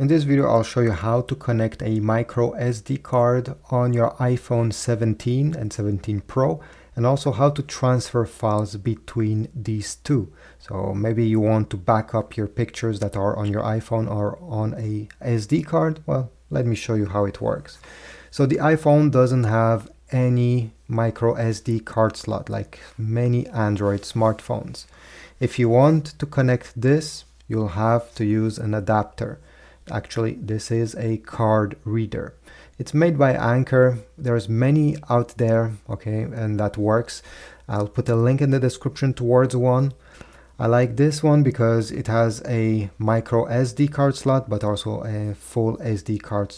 In this video, I'll show you how to connect a micro SD card on your iPhone 17 and 17 Pro, and also how to transfer files between these two. So maybe you want to back up your pictures that are on your iPhone or on a SD card. Well, let me show you how it works. So the iPhone doesn't have any micro SD card slot like many Android smartphones. If you want to connect this, you'll have to use an adapter. Actually, this is a card reader. It's made by Anchor. There's many out there, okay, and that works. I'll put a link in the description towards one. I like this one because it has a micro SD card slot, but also a full SD card.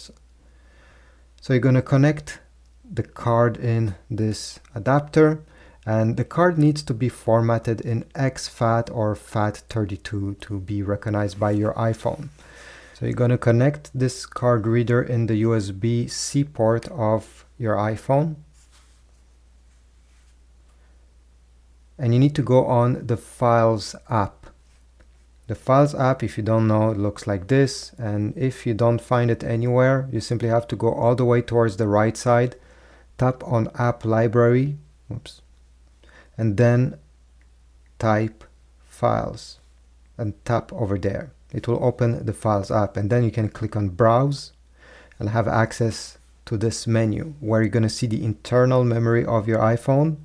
So you're going to connect the card in this adapter, and the card needs to be formatted in exFAT or FAT32 to be recognized by your iPhone. So you're going to connect this card reader in the USB-C port of your iPhone. And you need to go on the Files app. The Files app, if you don't know, it looks like this. And if you don't find it anywhere, you simply have to go all the way towards the right side, tap on App Library, and then type Files and tap over there. It will open the Files app, and then you can click on Browse and have access to this menu where you're going to see the internal memory of your iPhone,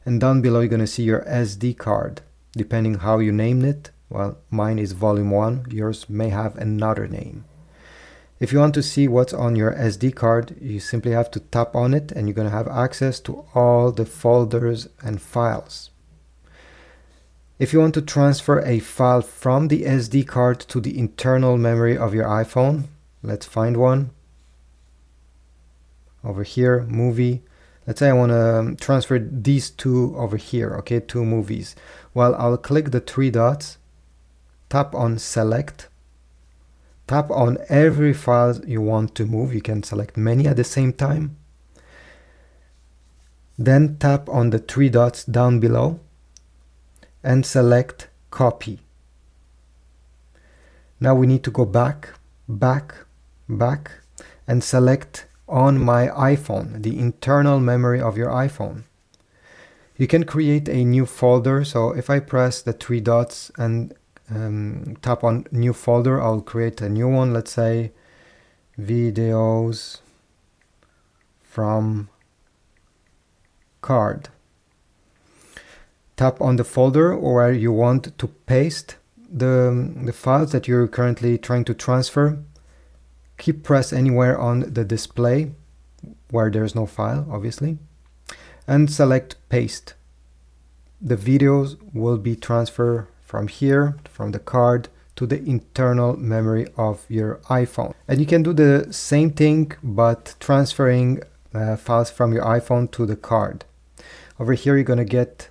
and down below you're going to see your SD card, depending how you named it. Well, mine is volume 1, yours may have another name. If you want to see what's on your SD card, you simply have to tap on it and you're going to have access to all the folders and files. If you want to transfer a file from the SD card to the internal memory of your iPhone, let's find one. Over here, movie. Let's say I want to transfer these two over here, okay, two movies. Well, I'll click the three dots, tap on Select, tap on every file you want to move. You can select many at the same time. Then tap on the three dots down below and select Copy. Now we need to go back, and select on my iPhone, the internal memory of your iPhone. You can create a new folder. So if I press the three dots and tap on New Folder, I'll create a new one. Let's say Videos from Card. Tap on the folder where you want to paste the files that you're currently trying to transfer. Keep press anywhere on the display where there's no file, obviously, and select Paste. The videos will be transferred from here, from the card, to the internal memory of your iPhone. And you can do the same thing, but transferring files from your iPhone to the card. Over here, you're going to get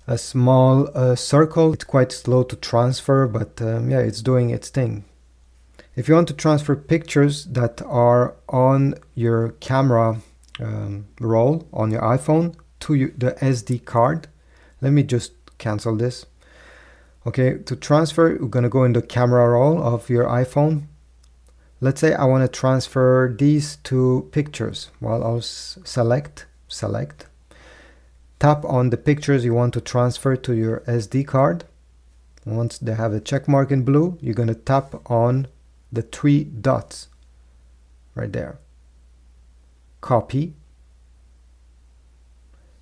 a small circle. It's quite slow to transfer, but yeah, it's doing its thing. If you want to transfer pictures that are on your camera roll on your iPhone to the SD card, let me just cancel this. Okay, to transfer, we're going to go in the camera roll of your iPhone. Let's say I want to transfer these two pictures. Well, I'll select, tap on the pictures you want to transfer to your SD card. Once they have a check mark in blue, you're going to tap on the three dots right there. Copy.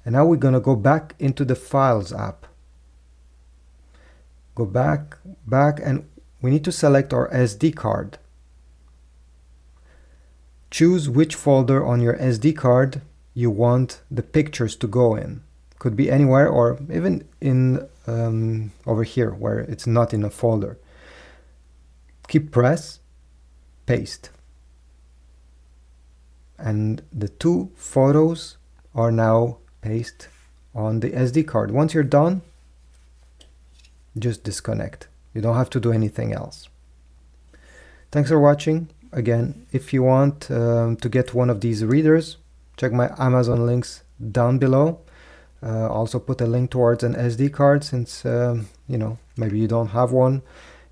And now we're going to go back into the Files app. Go back, and we need to select our SD card. Choose which folder on your SD card you want the pictures to go in. Could be anywhere, or even in over here where it's not in a folder. Keep press, paste. And the two photos are now pasted on the SD card. Once you're done, just disconnect. You don't have to do anything else. Thanks for watching. Again, if you want to get one of these readers, check my Amazon links down below. Also put a link towards an SD card since maybe you don't have one.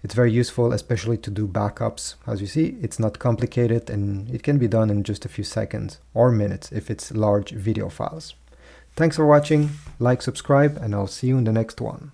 It's very useful, especially to do backups. As you see, it's not complicated and it can be done in just a few seconds or minutes if it's large video files. Thanks for watching, like, subscribe, and I'll see you in the next one.